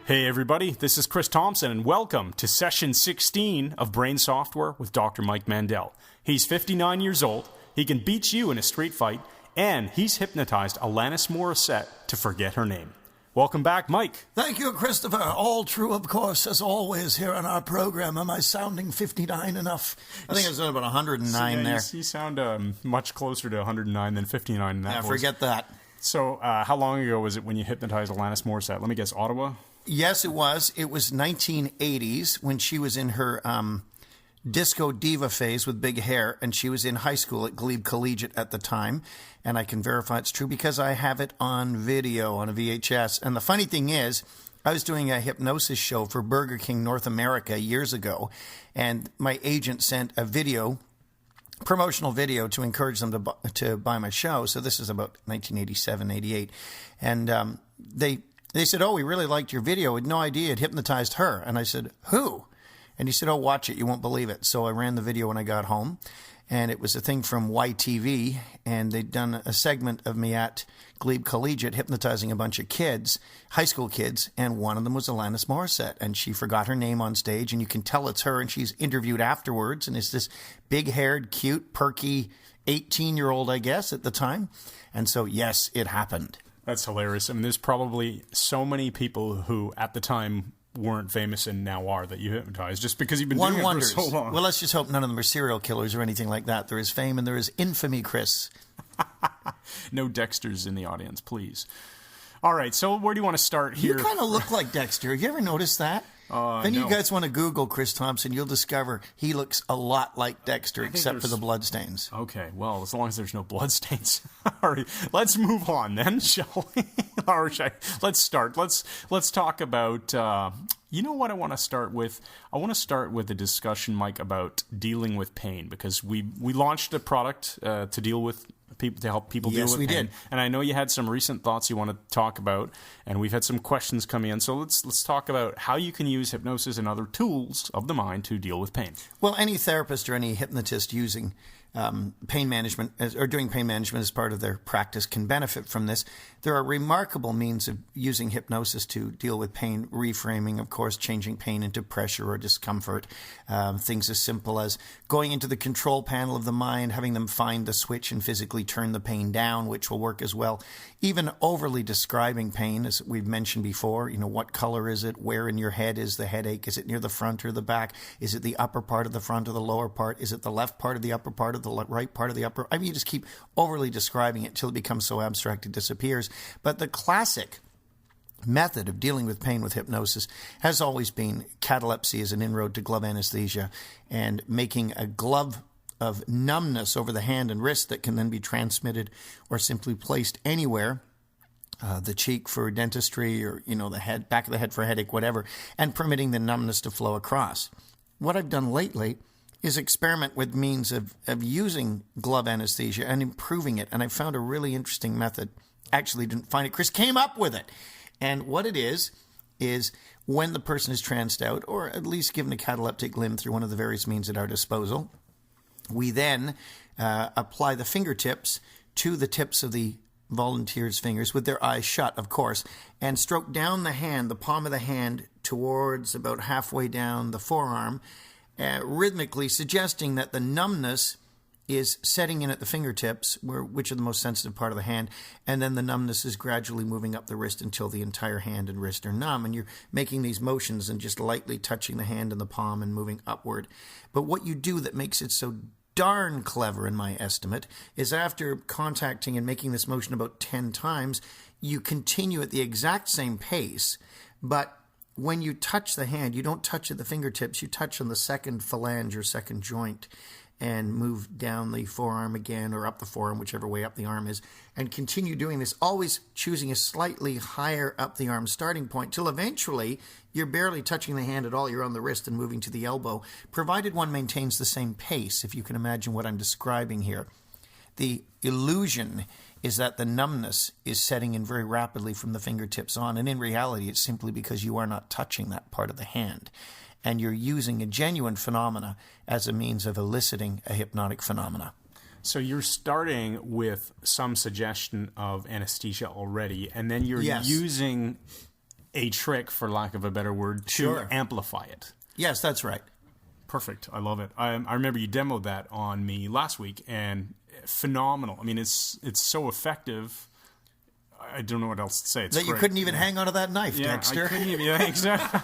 Hey everybody, this is Chris Thompson and welcome to session 16 of Brain Software with Dr. Mike Mandel. He's 59 years old, he can beat you in a street fight, and he's hypnotized Alanis Morissette to forget her name. Welcome back, Mike. Thank you, Christopher. All true, of course, as always here on our program. Am I sounding 59 enough? I think it's about 109 there. You sound much closer to 109 than 59 in that voice. Forget that. So, how long ago was it when you hypnotized Alanis Morissette? Let me guess, Ottawa? Yes, it was. It was 1980s when she was in her disco diva phase with big hair, and she was in high school at Glebe Collegiate at the time. And I can verify it's true because I have it on video on a VHS. And the funny thing is, I was doing a hypnosis show for Burger King North America years ago, and my agent sent a video, promotional video, to encourage them to buy my show. So this is about 1987, 88. And they said, "Oh, we really liked your video. We had no idea it hypnotized her." And I said, "Who?" And he said, "Oh, watch it. You won't believe it." So I ran the video when I got home. And it was a thing from YTV. And they'd done a segment of me at Glebe Collegiate hypnotizing a bunch of kids, high school kids. And one of them was Alanis Morissette. And she forgot her name on stage. And you can tell it's her. And she's interviewed afterwards. And it's this big-haired, cute, perky 18-year-old, I guess, at the time. And so, yes, it happened. That's hilarious. I mean, there's probably so many people who, at the time, weren't famous and now are that you hypnotized just because you've been doing it for so long. Well, let's just hope none of them are serial killers or anything like that. There is fame and there is infamy, Chris. No Dexters in the audience, please. All right, so where do you want to start here? You kind of look like Dexter. Have you ever noticed that? Then you guys want to Google Chris Thompson, you'll discover he looks a lot like Dexter, except for the bloodstains. Okay, well, as long as there's no bloodstains. All right, let's move on then, shall we? Let's start. Let's talk about, you know what I want to start with? I want to start with a discussion, Mike, about dealing with pain, because we launched a product to deal with people, to help people deal with pain. Yes, we did. And I know you had some recent thoughts you want to talk about, and we've had some questions come in. So let's talk about how you can use hypnosis and other tools of the mind to deal with pain. Well, any therapist or any hypnotist using pain management or doing pain management as part of their practice can benefit from this. There are remarkable means of using hypnosis to deal with pain, reframing, of course, changing pain into pressure or discomfort. Things as simple as going into the control panel of the mind, having them find the switch and physically turn the pain down, which will work as well. Even overly describing pain, as we've mentioned before, what color is it? Where in your head is the headache? Is it near the front or the back? Is it the upper part of the front or the lower part? Is it the left part of the upper part or the right part of the upper? I mean, you just keep overly describing it till it becomes so abstract it disappears. But the classic method of dealing with pain with hypnosis has always been catalepsy as an inroad to glove anesthesia and making a glove of numbness over the hand and wrist that can then be transmitted or simply placed anywhere, the cheek for dentistry or, the head, back of the head for a headache, whatever, and permitting the numbness to flow across. What I've done lately is experiment with means of using glove anesthesia and improving it. And I found a really interesting method. Actually didn't find it. Chris came up with it. And what it is when the person is tranced out or at least given a cataleptic limb through one of the various means at our disposal, we then apply the fingertips to the tips of the volunteer's fingers with their eyes shut, of course, and stroke down the hand, the palm of the hand, towards about halfway down the forearm, rhythmically suggesting that the numbness is setting in at the fingertips, which are the most sensitive part of the hand, and then the numbness is gradually moving up the wrist until the entire hand and wrist are numb, and you're making these motions and just lightly touching the hand and the palm and moving upward. But what you do that makes it so darn clever, in my estimate, is after contacting and making this motion about 10 times, you continue at the exact same pace, but when you touch the hand, you don't touch at the fingertips, you touch on the second phalange or second joint and move down the forearm again or up the forearm, whichever way up the arm is, and continue doing this, always choosing a slightly higher up the arm starting point till eventually you're barely touching the hand at all. You're on the wrist and moving to the elbow, provided one maintains the same pace, if you can imagine what I'm describing here. The illusion is that the numbness is setting in very rapidly from the fingertips on, and in reality it's simply because you are not touching that part of the hand. And you're using a genuine phenomena as a means of eliciting a hypnotic phenomena. So you're starting with some suggestion of anesthesia already, and then you're using a trick, for lack of a better word, to Sure. amplify it. Yes, that's right. Perfect. I love it. I remember you demoed that on me last week, and phenomenal. I mean, it's so effective. I don't know what else to say. It's That you great. couldn't even hang onto that knife, Yeah, Dexter. I couldn't even. Yeah, exactly.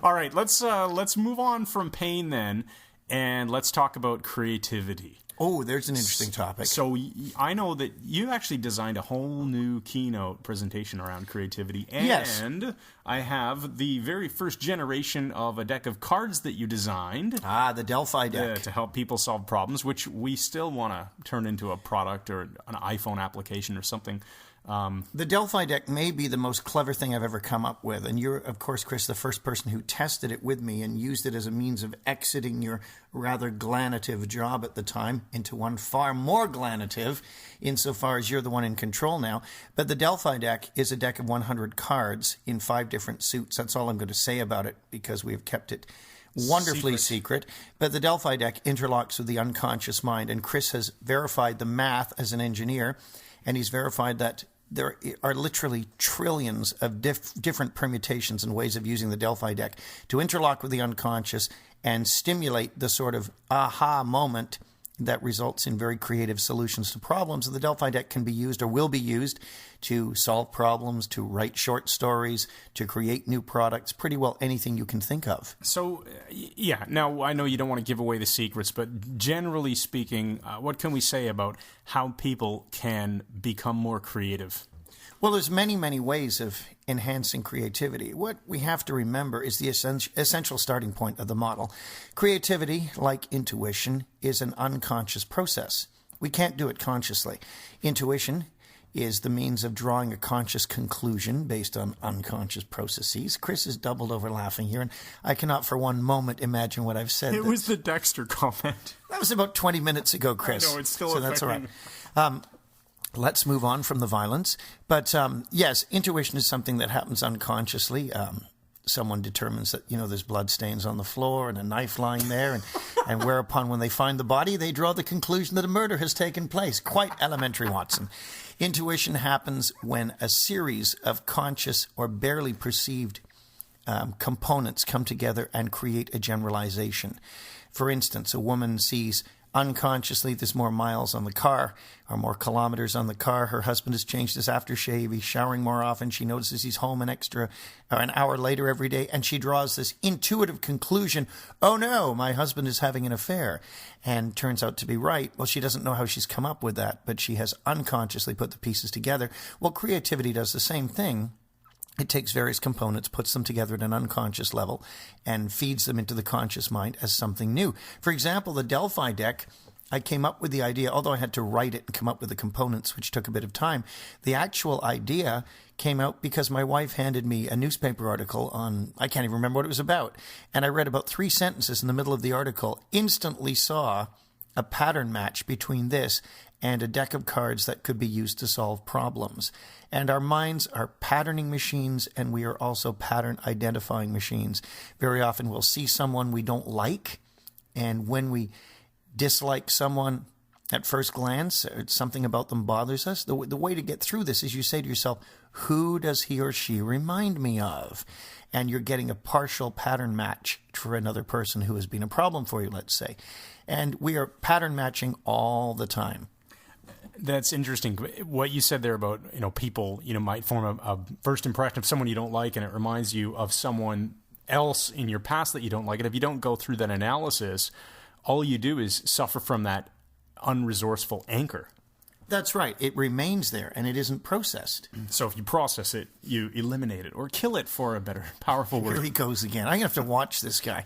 All right, let's move on from pain then, and let's talk about creativity. Oh, there's an interesting topic. So I know that you actually designed a whole new keynote presentation around creativity, and Yes. I have the very first generation of a deck of cards that you designed The Delphi Deck. to help people solve problems, which we still want to turn into a product or an iPhone application or something. The Delphi Deck may be the most clever thing I've ever come up with. And you're, of course, Chris, the first person who tested it with me and used it as a means of exiting your rather glanative job at the time into one far more glanative, insofar as you're the one in control now. But the Delphi Deck is a deck of 100 cards in 5 different suits. That's all I'm going to say about it, because we have kept it wonderfully secret. But the Delphi Deck interlocks with the unconscious mind. And Chris has verified the math as an engineer, and he's verified that there are literally trillions of different permutations and ways of using the Delphi Deck to interlock with the unconscious and stimulate the sort of aha moment that results in very creative solutions to problems. And the Delphi Deck can be used, or will be used, to solve problems, to write short stories, to create new products, pretty well anything you can think of. So, yeah, now I know you don't want to give away the secrets, but generally speaking, what can we say about how people can become more creative? Well, there's many, many ways of enhancing creativity. What we have to remember is the essential starting point of the model. Creativity, like intuition, is an unconscious process. We can't do it consciously. Intuition is the means of drawing a conscious conclusion based on unconscious processes. Chris is doubled over laughing here, and I cannot for one moment imagine what I've said. It was the Dexter comment. That was about 20 minutes ago, Chris. I know, it's still so that's all affecting right. Let's move on from the violence. But yes, intuition is something that happens unconsciously. Someone determines that, there's blood stains on the floor and a knife lying there, and whereupon when they find the body, they draw the conclusion that a murder has taken place. Quite elementary, Watson. Intuition happens when a series of conscious or barely perceived components come together and create a generalization. For instance, a woman sees unconsciously there's more miles on the car, or more kilometers on the car. Her husband has changed his aftershave. He's showering more often. She notices he's home an hour later every day, and she draws this intuitive conclusion, oh no, my husband is having an affair, and turns out to be right. Well, she doesn't know how she's come up with that, but she has unconsciously put the pieces together. Well, creativity does the same thing. It takes various components, puts them together at an unconscious level, and feeds them into the conscious mind as something new. For example, the Delphi Deck, I came up with the idea, although I had to write it and come up with the components, which took a bit of time. The actual idea came out because my wife handed me a newspaper article on, I can't even remember what it was about, and I read about 3 sentences in the middle of the article, instantly saw a pattern match between this and a deck of cards that could be used to solve problems. And our minds are patterning machines, and we are also pattern identifying machines. Very often we'll see someone we don't like, and when we dislike someone at first glance, something about them bothers us, the way to get through this is you say to yourself, who does he or she remind me of? And you're getting a partial pattern match for another person who has been a problem for you, let's say. And we are pattern matching all the time. That's interesting. What you said there about, people, might form a first impression of someone you don't like, and it reminds you of someone else in your past that you don't like. And if you don't go through that analysis, all you do is suffer from that unresourceful anchor. That's right. It remains there, and it isn't processed. So if you process it, you eliminate it, or kill it, for a better, powerful word. Here he goes again. I'm going to have to watch this guy.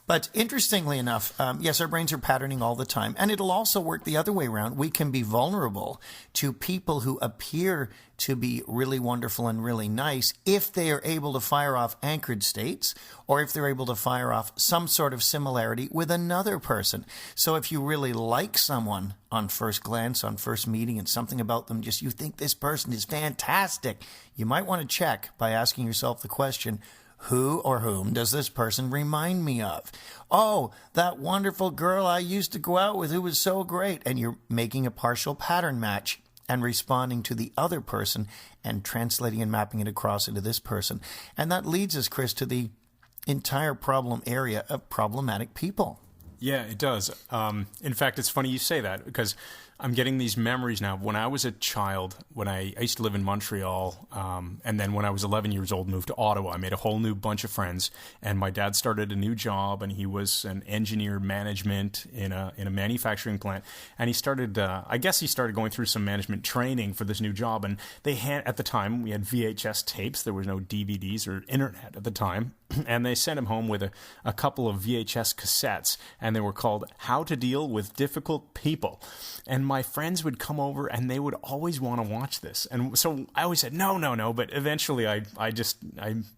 But interestingly enough, yes, our brains are patterning all the time. And it'll also work the other way around. We can be vulnerable to people who appear to be really wonderful and really nice if they are able to fire off anchored states, or if they're able to fire off some sort of similarity with another person. So if you really like someone on first glance, on first meeting, and something about them, just you think this person is fantastic, you might want to check by asking yourself the question, who or whom does this person remind me of? Oh, that wonderful girl I used to go out with who was so great. And you're making a partial pattern match and responding to the other person and translating and mapping it across into this person. And that leads us, Chris, to the entire problem area of problematic people. Yeah, it does. In fact, it's funny you say that, because I'm getting these memories now. When I was a child, when I used to live in Montreal, and then when I was 11 years old, moved to Ottawa, I made a whole new bunch of friends, and my dad started a new job, and he was an engineer management in a manufacturing plant, and he started, I guess he started going through some management training for this new job, and they had, at the time, we had VHS tapes, there was no DVDs or internet at the time, and they sent him home with a couple of VHS cassettes, and they were called How to Deal with Difficult People. And my friends would come over, and they would always want to watch this. And so I always said, no. But eventually I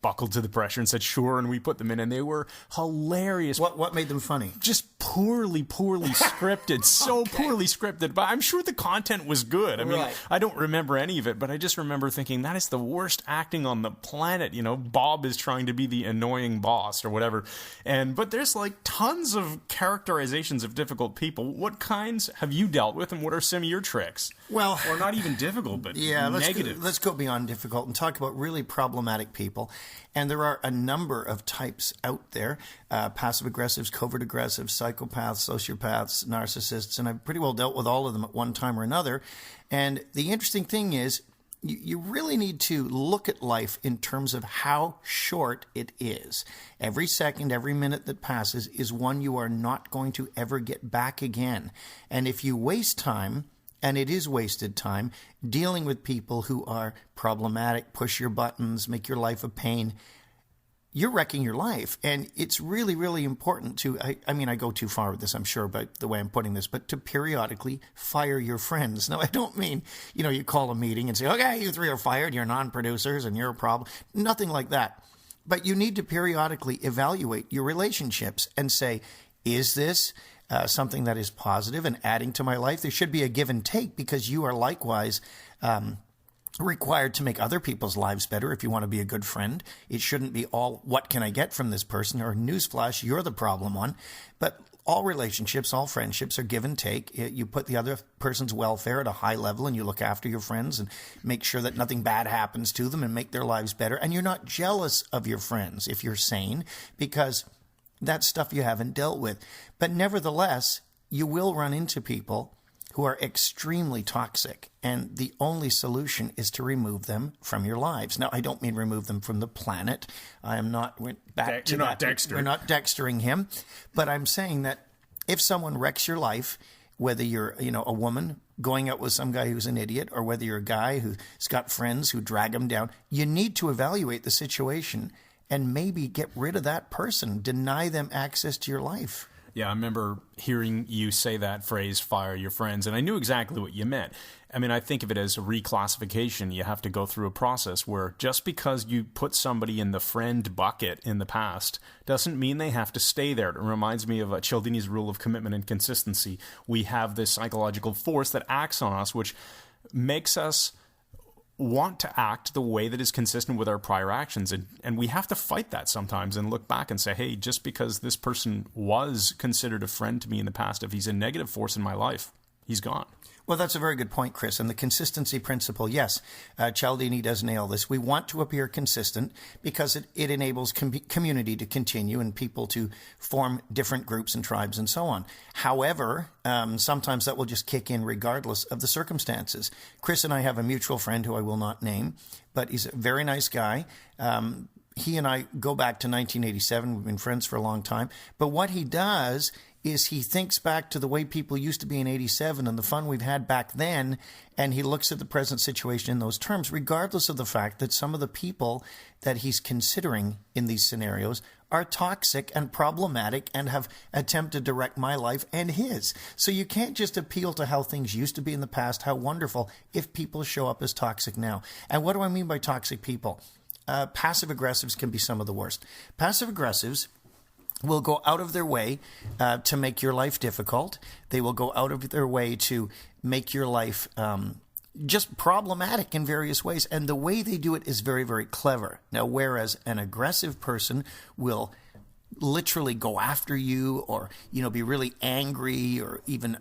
buckled to the pressure and said, sure, and we put them in, and they were hilarious. What made them funny? Just poorly scripted, so Okay. poorly scripted. But I'm sure the content was good. I mean, Right. I don't remember any of it, but I just remember thinking, that is the worst acting on the planet. You know, Bob is trying to be the annoying boss or whatever. But there's like tons of characterizations of difficult people. What kinds have you dealt with, and what are some of your tricks? Well, or not even difficult, but negative. Let's go beyond difficult and talk about really problematic people. And there are a number of types out there, passive-aggressives, covert-aggressives, psychopaths, sociopaths, narcissists, and I've pretty well dealt with all of them at one time or another. And the interesting thing is, you really need to look at life in terms of how short it is. Every second, every minute that passes is one you are not going to ever get back again. And if you waste time, and it is wasted time, dealing with people who are problematic, push your buttons, make your life a pain, you're wrecking your life. And it's really, really important to, I mean, I go too far with this, I'm sure, by the way I'm putting this, but to periodically fire your friends. Now, I don't mean, you call a meeting and say, okay, you three are fired, you're non-producers and you're a problem. Nothing like that. But you need to periodically evaluate your relationships and say, is this something that is positive and adding to my life? There should be a give and take, because you are likewise required to make other people's lives better if you want to be a good friend. It shouldn't be all, what can I get from this person? Or newsflash, you're the problem one. But all relationships, all friendships are give and take. You put the other person's welfare at a high level, and you look after your friends and make sure that nothing bad happens to them and make their lives better. And you're not jealous of your friends if you're sane, because that's stuff you haven't dealt with. But nevertheless, you will run into people who are extremely toxic, and the only solution is to remove them from your lives. Now, I don't mean remove them from the planet. I am not You're not Dexter. We're not Dextering him, but I'm saying that if someone wrecks your life, whether you're a woman going out with some guy who's an idiot, or whether you're a guy who's got friends who drag him down, you need to evaluate the situation and maybe get rid of that person, deny them access to your life. Yeah, I remember hearing you say that phrase, fire your friends, and I knew exactly what you meant. I mean, I think of it as a reclassification. You have to go through a process where just because you put somebody in the friend bucket in the past doesn't mean they have to stay there. It reminds me of Cialdini's rule of commitment and consistency. We have this psychological force that acts on us, which makes us want to act the way that is consistent with our prior actions. And we have to fight that sometimes and look back and say, hey, just because this person was considered a friend to me in the past, if he's a negative force in my life, he's gone. Well, that's a very good point, Chris. And the consistency principle, yes, Cialdini does nail this. We want to appear consistent because it enables community to continue and people to form different groups and tribes and so on. However, sometimes that will just kick in regardless of the circumstances. Chris and I have a mutual friend who I will not name, but he's a very nice guy. He and I go back to 1987. We've been friends for a long time. But what he does is he thinks back to the way people used to be in 87 and the fun we've had back then, and he looks at the present situation in those terms, regardless of the fact that some of the people that he's considering in these scenarios are toxic and problematic and have attempted to wreck my life and his. So you can't just appeal to how things used to be in the past, how wonderful, if people show up as toxic now. And what do I mean by toxic people? Passive-aggressives can be some of the worst. Passive-aggressives will go out of their way to make your life difficult. They will go out of their way to make your life just problematic in various ways. And the way they do it is very, very clever. Now, whereas an aggressive person will literally go after you or, be really angry or even,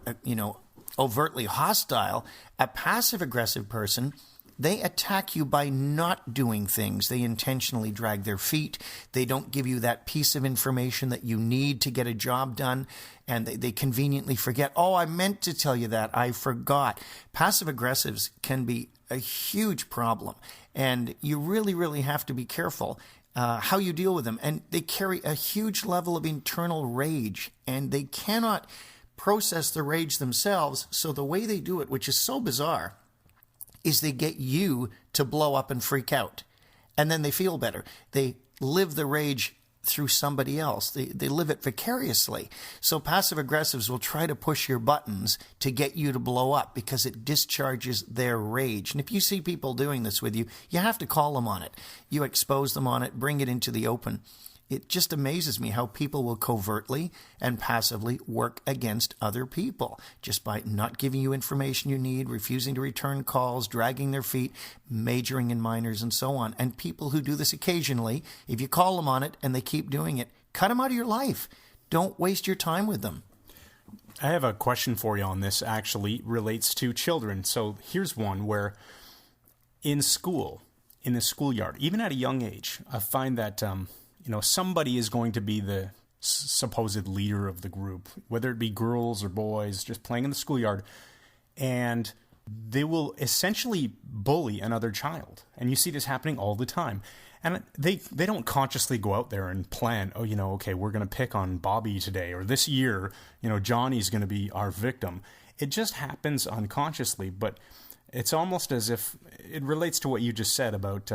overtly hostile. A passive-aggressive person, they attack you by not doing things. They intentionally drag their feet. They don't give you that piece of information that you need to get a job done. And they conveniently forget, oh, I meant to tell you that. I forgot. Passive-aggressives can be a huge problem. And you really, really have to be careful how you deal with them. And they carry a huge level of internal rage. And they cannot process the rage themselves. So the way they do it, which is so bizarre, is they get you to blow up and freak out. And then they feel better. They live the rage through somebody else. They live it vicariously. So passive-aggressives will try to push your buttons to get you to blow up because it discharges their rage. And if you see people doing this with you, you have to call them on it. You expose them on it, bring it into the open. It just amazes me how people will covertly and passively work against other people just by not giving you information you need, refusing to return calls, dragging their feet, majoring in minors, and so on. And people who do this occasionally, if you call them on it and they keep doing it, cut them out of your life. Don't waste your time with them. I have a question for you on this, actually relates to children. So here's one where in school, in the schoolyard, even at a young age, I find that somebody is going to be the supposed leader of the group, whether it be girls or boys, just playing in the schoolyard, and they will essentially bully another child. And you see this happening all the time. And they don't consciously go out there and plan, okay, we're going to pick on Bobby today, or this year, Johnny's going to be our victim. It just happens unconsciously, but it's almost as if it relates to what you just said about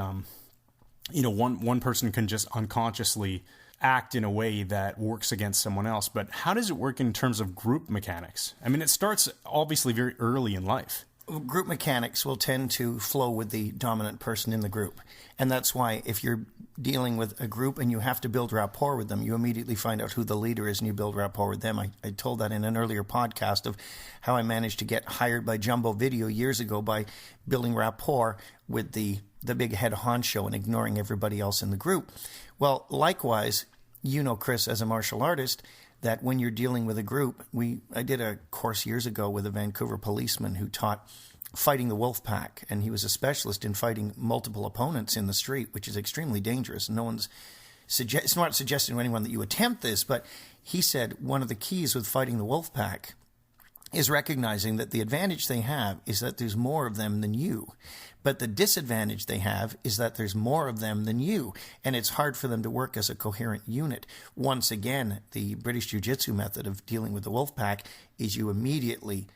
one person can just unconsciously act in a way that works against someone else. But how does it work in terms of group mechanics? I mean, it starts obviously very early in life. Group mechanics will tend to flow with the dominant person in the group. And that's why if you're dealing with a group and you have to build rapport with them, you immediately find out who the leader is and you build rapport with them. I told that in an earlier podcast of how I managed to get hired by Jumbo Video years ago by building rapport with the big head honcho and ignoring everybody else in the group. Well, likewise, Chris, as a martial artist, that when you're dealing with a group, I did a course years ago with a Vancouver policeman who taught fighting the wolf pack, and he was a specialist in fighting multiple opponents in the street, which is extremely dangerous. It's not suggesting to anyone that you attempt this, but he said one of the keys with fighting the wolf pack is recognizing that the advantage they have is that there's more of them than you. But the disadvantage they have is that there's more of them than you, and it's hard for them to work as a coherent unit. Once again, the British Jiu-Jitsu method of dealing with the wolf pack is you immediately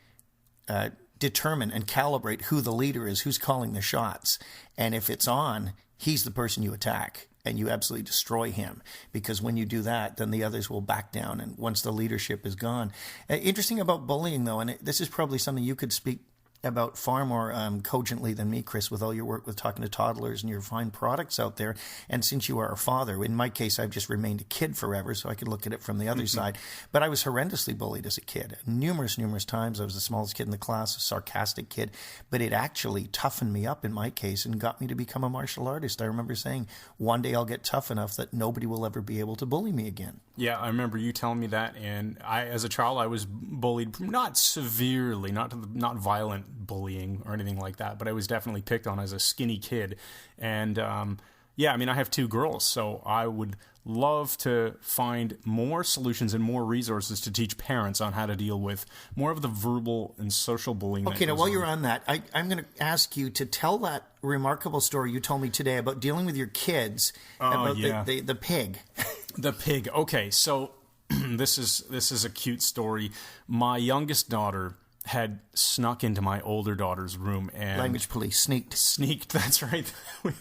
determine and calibrate who the leader is, who's calling the shots. And if it's on, he's the person you attack, and you absolutely destroy him. Because when you do that, then the others will back down, and once the leadership is gone. Interesting about bullying, though, and this is probably something you could speak about far more cogently than me, Chris, with all your work with talking to toddlers and your fine products out there. And since you are a father, in my case, I've just remained a kid forever, so I could look at it from the other side. But I was horrendously bullied as a kid. Numerous times. I was the smallest kid in the class, a sarcastic kid. But it actually toughened me up in my case and got me to become a martial artist. I remember saying, one day I'll get tough enough that nobody will ever be able to bully me again. Yeah, I remember you telling me that. And as a child, I was bullied, not severely, not violent bullying or anything like that, but I was definitely picked on as a skinny kid. And I have two girls, so I would love to find more solutions and more resources to teach parents on how to deal with more of the verbal and social bullying. Okay, now while you're on that, I'm going to ask you to tell that remarkable story you told me today about dealing with your kids, about the pig. The pig. Okay, so this is a cute story. My youngest daughter had snuck into my older daughter's room and... Language police. Sneaked, that's right.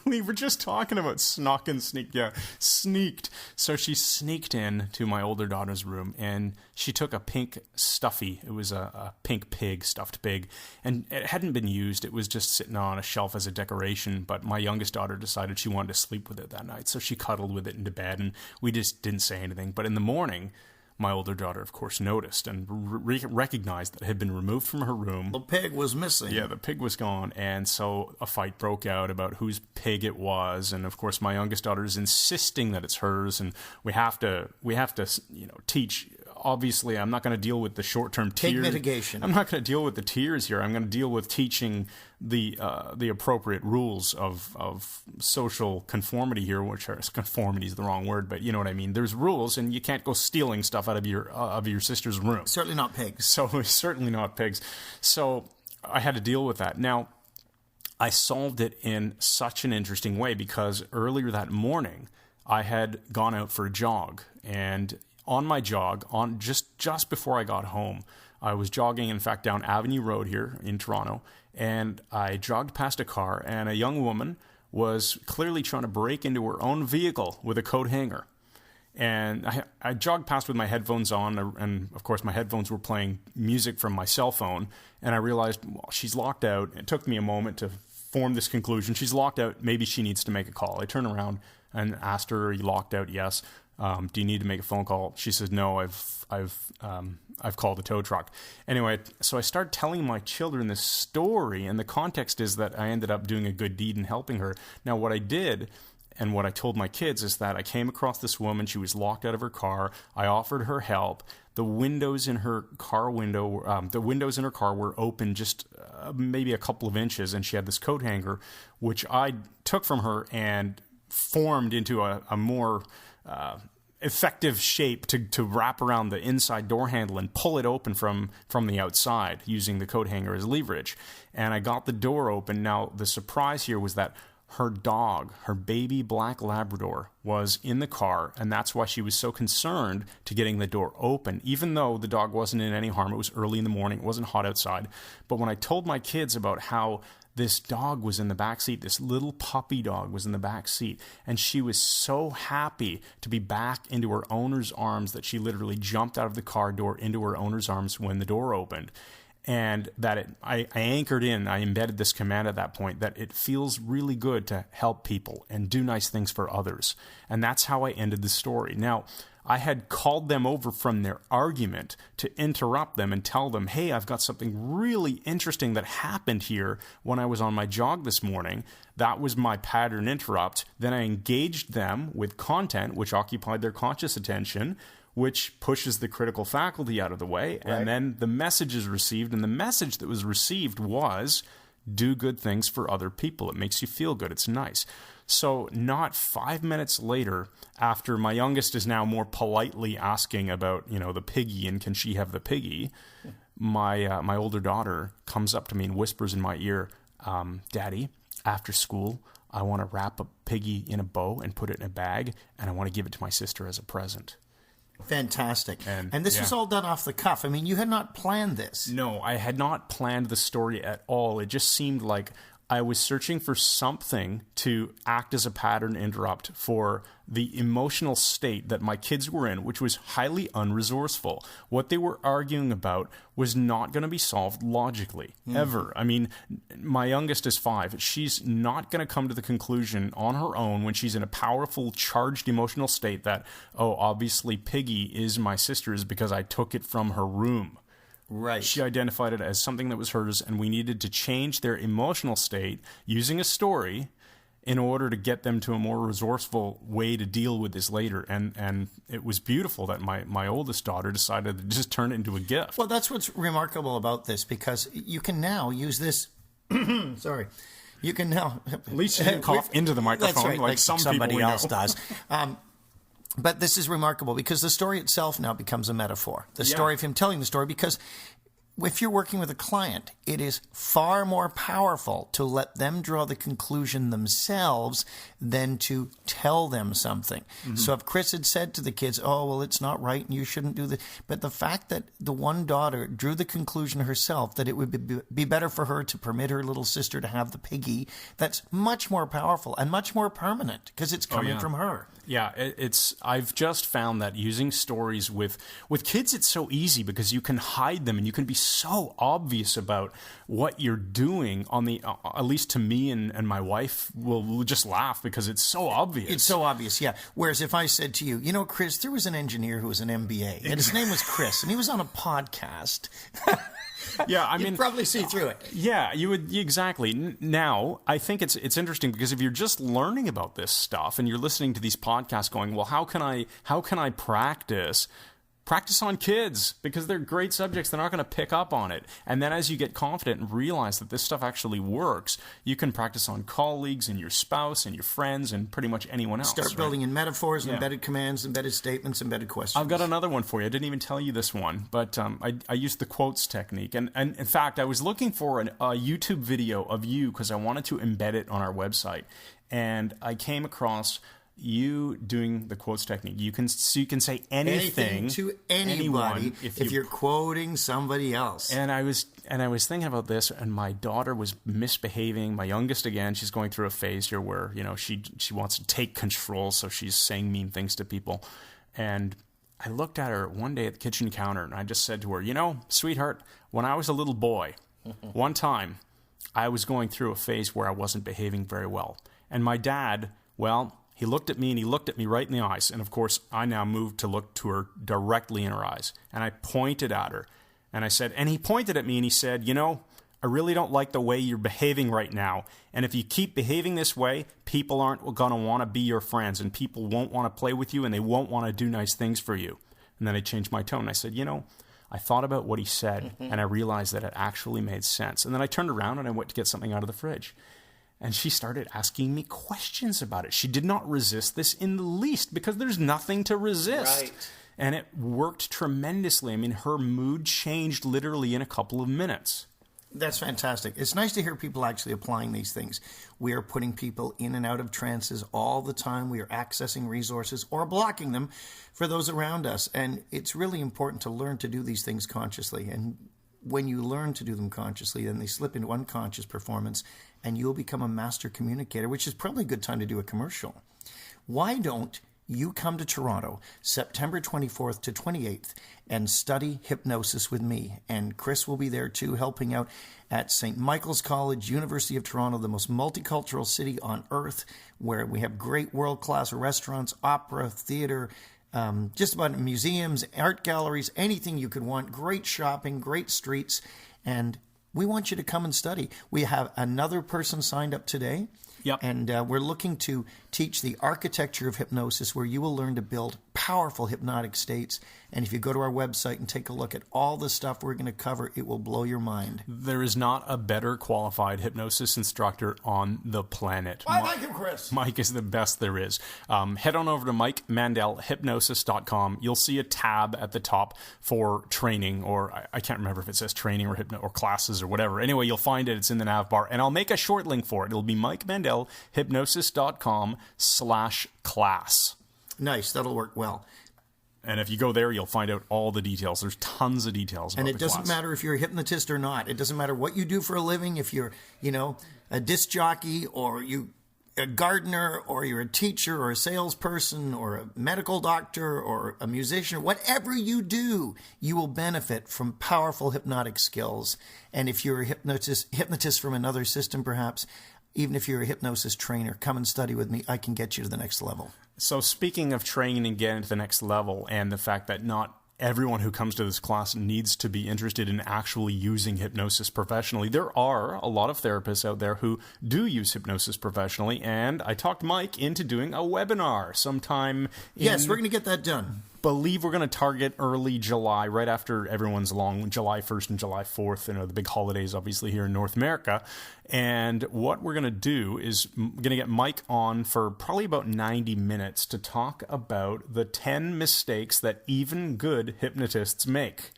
We were just talking about snuck and sneaked. Yeah, sneaked. So she sneaked in to my older daughter's room and she took a pink stuffy. It was a pink pig, stuffed pig. And it hadn't been used. It was just sitting on a shelf as a decoration. But my youngest daughter decided she wanted to sleep with it that night. So she cuddled with it into bed and we just didn't say anything. But in the morning... my older daughter, of course, noticed and recognized that it had been removed from her room. The pig was missing. Yeah, the pig was gone. And so a fight broke out about whose pig it was. And, of course, my youngest daughter is insisting that it's hers. And we have to teach obviously I'm not going to deal with the short-term tears. Take mitigation. I'm not going to deal with the tears here. I'm going to deal with teaching the appropriate rules of social conformity here, which are, conformity is the wrong word, but you know what I mean. There's rules, and you can't go stealing stuff out of your sister's room. Certainly not pigs. So certainly not pigs. So I had to deal with that. Now, I solved it in such an interesting way because earlier that morning I had gone out for a jog, and on my jog, on just before I got home, I was jogging, in fact, down Avenue Road here in Toronto, and I jogged past a car, and a young woman was clearly trying to break into her own vehicle with a coat hanger. And I jogged past with my headphones on, and of course my headphones were playing music from my cell phone, and I realized, well, she's locked out. It took me a moment to form this conclusion. She's locked out. Maybe she needs to make a call. I turned around and asked her, "Are you locked out?" "Yes." "Do you need to make a phone call?" She says, "No, I've called the tow truck." Anyway, so I started telling my children this story, and the context is that I ended up doing a good deed in helping her. Now, what I did, and what I told my kids, is that I came across this woman. She was locked out of her car. I offered her help. The windows in her car were open just maybe a couple of inches, and she had this coat hanger, which I took from her and formed into a more effective shape to wrap around the inside door handle and pull it open from the outside using the coat hanger as leverage. And I got the door open. Now, the surprise here was that her dog, her baby black Labrador, was in the car, and that's why she was so concerned to getting the door open, even though the dog wasn't in any harm. It was early in the morning. It wasn't hot outside. But when I told my kids about how this dog was in the back seat, this little puppy dog was in the back seat, and she was so happy to be back into her owner's arms that she literally jumped out of the car door into her owner's arms when the door opened. And that I anchored in, I embedded this command at that point, that it feels really good to help people and do nice things for others. And that's how I ended the story. Now, I had called them over from their argument to interrupt them and tell them, hey, I've got something really interesting that happened here when I was on my jog this morning. That was my pattern interrupt. Then I engaged them with content which occupied their conscious attention, which pushes the critical faculty out of the way. Right. And then the message is received, and the message that was received was, do good things for other people. It makes you feel good. It's nice. So not 5 minutes later, after my youngest is now more politely asking about, the piggy and can she have the piggy, my older daughter comes up to me and whispers in my ear, Daddy, after school, I want to wrap a piggy in a bow and put it in a bag, and I want to give it to my sister as a present. Fantastic. And this was all done off the cuff. I mean, you had not planned this. No, I had not planned the story at all. It just seemed like I was searching for something to act as a pattern interrupt for the emotional state that my kids were in, which was highly unresourceful. What they were arguing about was not going to be solved logically, ever. I mean, my youngest is 5. She's not going to come to the conclusion on her own when she's in a powerful, charged emotional state that, oh, obviously Piggy is my sister's because I took it from her room. Right. She identified it as something that was hers, and we needed to change their emotional state using a story in order to get them to a more resourceful way to deal with this later. And it was beautiful that my oldest daughter decided to just turn it into a gift. Well, that's what's remarkable about this, because you can now use this... Sorry. You can now... At least you didn't cough into the microphone. That's right, like somebody else know. does. But this is remarkable because the story itself now becomes a metaphor. The story of him telling the story, because if you're working with a client, it is far more powerful to let them draw the conclusion themselves than to tell them something. Mm-hmm. So if Chris had said to the kids, oh, well, it's not right and you shouldn't do this. But the fact that the one daughter drew the conclusion herself that it would be better for her to permit her little sister to have the piggy, that's much more powerful and much more permanent because it's coming from her. Yeah, I've just found that using stories with kids, it's so easy because you can hide them and you can be so obvious about what you're doing at least to me and my wife will just laugh because it's so obvious. It's so obvious, yeah. Whereas if I said to you, Chris, there was an engineer who was an MBA and his name was Chris and he was on a podcast. Yeah, I mean, you'd probably see through it. Yeah, you would exactly. Now, I think it's interesting because if you're just learning about this stuff and you're listening to these podcasts, going, well, how can I practice practice on kids because they're great subjects. They're not going to pick up on it. And then as you get confident and realize that this stuff actually works, you can practice on colleagues and your spouse and your friends and pretty much anyone else. Start building in metaphors, embedded commands, embedded statements, embedded questions. I've got another one for you. I didn't even tell you this one, but I used the quotes technique. And in fact, I was looking for a YouTube video of you because I wanted to embed it on our website. And I came across you doing the quotes technique. You can say anything to anybody if you're quoting somebody else. And I was thinking about this, and my daughter was misbehaving. My youngest, again, she's going through a phase here where, you know, she wants to take control, so she's saying mean things to people. And I looked at her one day at the kitchen counter, and I just said to her, you know, sweetheart, when I was a little boy, one time I was going through a phase where I wasn't behaving very well. And my dad, well, he looked at me and he looked at me right in the eyes. And of course, I now moved to look to her directly in her eyes. And I pointed at her and I said, and he pointed at me and he said, you know, I really don't like the way you're behaving right now. And if you keep behaving this way, people aren't going to want to be your friends and people won't want to play with you and they won't want to do nice things for you. And then I changed my tone. I said, you know, I thought about what he said and I realized that it actually made sense. And then I turned around and I went to get something out of the fridge. And she started asking me questions about it. She did not resist this in the least because there's nothing to resist. Right. And it worked tremendously. I mean, her mood changed literally in a couple of minutes. That's fantastic. It's nice to hear people actually applying these things. We are putting people in and out of trances all the time. We are accessing resources or blocking them for those around us. And it's really important to learn to do these things consciously. And when you learn to do them consciously, then they slip into unconscious performance and you'll become a master communicator, which is probably a good time to do a commercial. Why don't you come to Toronto, September 24th to 28th, and study hypnosis with me? And Chris will be there too, helping out at St. Michael's College, University of Toronto, the most multicultural city on earth, where we have great world-class restaurants, opera, theater, just about museums, art galleries, anything you could want, great shopping, great streets, and we want you to come and study. We have another person signed up today. Yep. And we're looking to teach the architecture of hypnosis, where you will learn to build powerful hypnotic states. And if you go to our website and take a look at all the stuff we're going to cover, it will blow your mind. There is not a better qualified hypnosis instructor on the planet. I like him, Chris. Mike is the best there is. Head on over to Mike Mandel, hypnosis.com. You'll see a tab at the top for training, or I can't remember if it says training or or classes or whatever. Anyway, you'll find it. It's in the nav bar. And I'll make a short link for it. It'll be Mike Mandel, hypnosis.com/class. Nice. That'll work well. And if you go there, you'll find out all the details. There's tons of details about And the it doesn't class. matter if you're a hypnotist or not. It doesn't matter what you do for a living. If you're, you know, a disc jockey or a gardener or you're a teacher or a salesperson or a medical doctor or a musician, whatever you do, you will benefit from powerful hypnotic skills. And if you're a hypnotist from another system, perhaps, even if you're a hypnosis trainer, come and study with me. I can get you to the next level. So speaking of training and getting to the next level, and the fact that not everyone who comes to this class needs to be interested in actually using hypnosis professionally, there are a lot of therapists out there who do use hypnosis professionally, and I talked Mike into doing a webinar sometime Yes, we're going to get that done. Believe we're going to target early July, right after everyone's long, July 1st and July 4th, you know, the big holidays obviously here in North America. And what we're going to do is going to get Mike on for probably about 90 minutes to talk about the 10 mistakes that even good hypnotists make.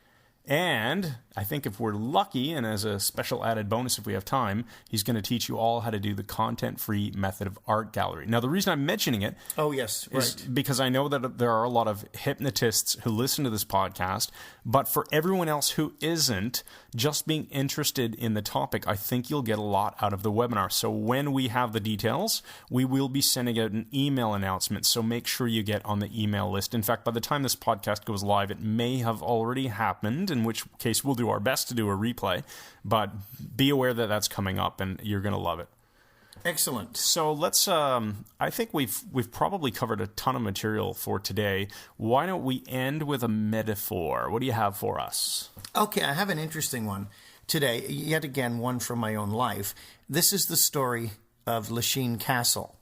And I think if we're lucky, and as a special added bonus if we have time, he's going to teach you all how to do the content-free method of art gallery. Now, the reason I'm mentioning it is because I know that there are a lot of hypnotists who listen to this podcast, but for everyone else who isn't, just being interested in the topic, I think you'll get a lot out of the webinar. So when we have the details, we will be sending out an email announcement, so make sure you get on the email list. In fact, by the time this podcast goes live, it may have already happened, in which case we'll do our best to do a replay, but be aware that that's coming up and you're going to love it. Excellent. So let's, I think we've probably covered a ton of material for today. Why don't we end with a metaphor? What do you have for us? Okay, I have an interesting one today, yet again, one from my own life. This is the story of Lachine Castle.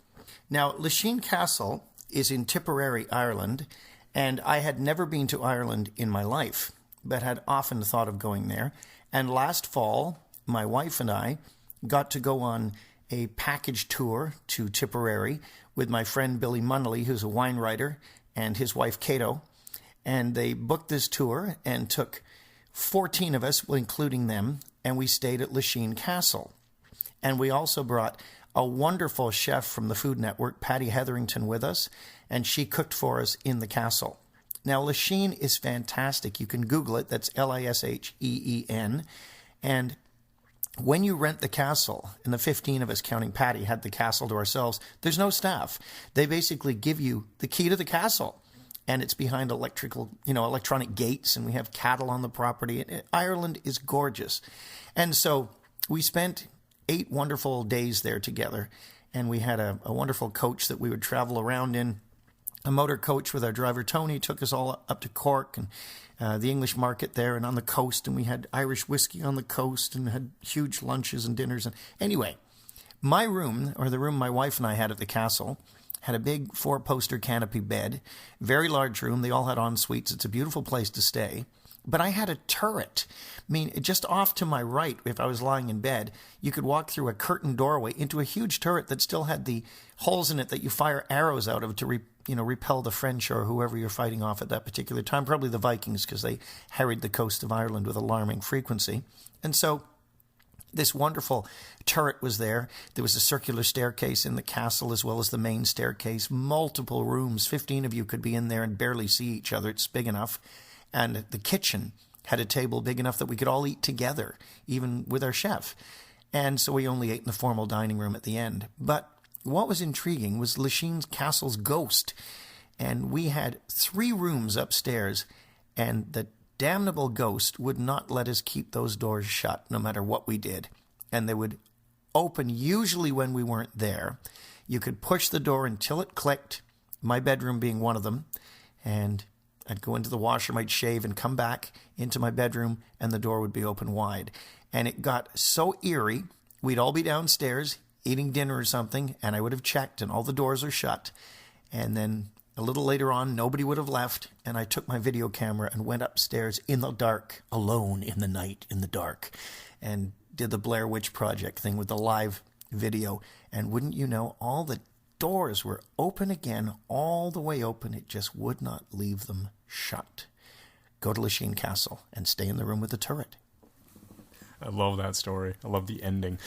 Now, Lachine Castle is in Tipperary, Ireland, And I had never been to Ireland in my life, but had often thought of going there. And last fall, my wife and I got to go on a package tour to Tipperary with my friend Billy Munnelly, who's a wine writer, and his wife Cato. And they booked this tour and took 14 of us, including them, and we stayed at Lachine Castle. And we also brought a wonderful chef from the Food Network, Patty Hetherington, with us, and she cooked for us in the castle. Now, Lachine is fantastic. You can Google it. That's Lisheen. And when you rent the castle, and the 15 of us, counting Patty, had the castle to ourselves, there's no staff. They basically give you the key to the castle. And it's behind electronic gates, and we have cattle on the property. Ireland is gorgeous. And so we spent 8 wonderful days there together, and we had a wonderful coach that we would travel around in. A motor coach with our driver, Tony, took us all up to Cork and the English market there and on the coast, and we had Irish whiskey on the coast and had huge lunches and dinners. And anyway, my room, or the room my wife and I had at the castle, had a big 4-poster canopy bed, very large room. They all had en suites. It's a beautiful place to stay. But I had a turret. I mean, just off to my right, if I was lying in bed, you could walk through a curtained doorway into a huge turret that still had the holes in it that you fire arrows out of to repel the French or whoever you're fighting off at that particular time, probably the Vikings, because they harried the coast of Ireland with alarming frequency. And so this wonderful turret was there. There was a circular staircase in the castle as well as the main staircase, multiple rooms. 15 of you could be in there and barely see each other. It's big enough. And the kitchen had a table big enough that we could all eat together, even with our chef. And so we only ate in the formal dining room at the end. But what was intriguing was Lachine Castle's ghost. And we had 3 rooms upstairs, and the damnable ghost would not let us keep those doors shut no matter what we did. And they would open usually when we weren't there. You could push the door until it clicked, my bedroom being one of them, and I'd go into the washroom, I'd shave and come back into my bedroom, and the door would be open wide. And it got so eerie, we'd all be downstairs eating dinner or something, and I would have checked, and all the doors are shut. And then a little later on, nobody would have left, and I took my video camera and went upstairs in the dark, alone in the night, in the dark, and did the Blair Witch Project thing with the live video. And wouldn't you know, all the doors were open again, all the way open. It just would not leave them shut. Go to Lachine Castle and stay in the room with the turret. I love that story. I love the ending.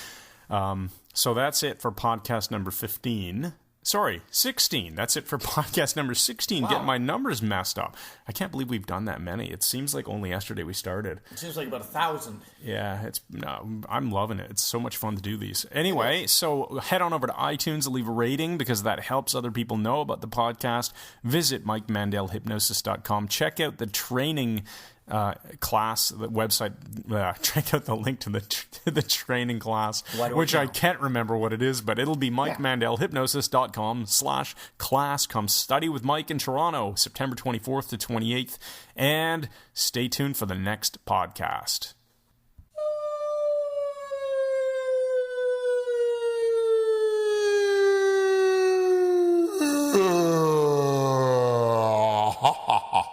So that's it for podcast number 15. Sorry, 16. That's it for podcast number 16. Wow. Getting my numbers messed up. I can't believe we've done that many. It seems like only yesterday we started. It seems like about 1,000. Yeah, I'm loving it. It's so much fun to do these. Anyway, so head on over to iTunes and leave a rating because that helps other people know about the podcast. Visit MikeMandelHypnosis.com. Check out the training class, the website. Check out the link to the training class, which I can't remember what it is, but it'll be MikeMandelHypnosis.com/class. Come study with Mike in Toronto, September 24th to 28th, and stay tuned for the next podcast. Ha ha ha.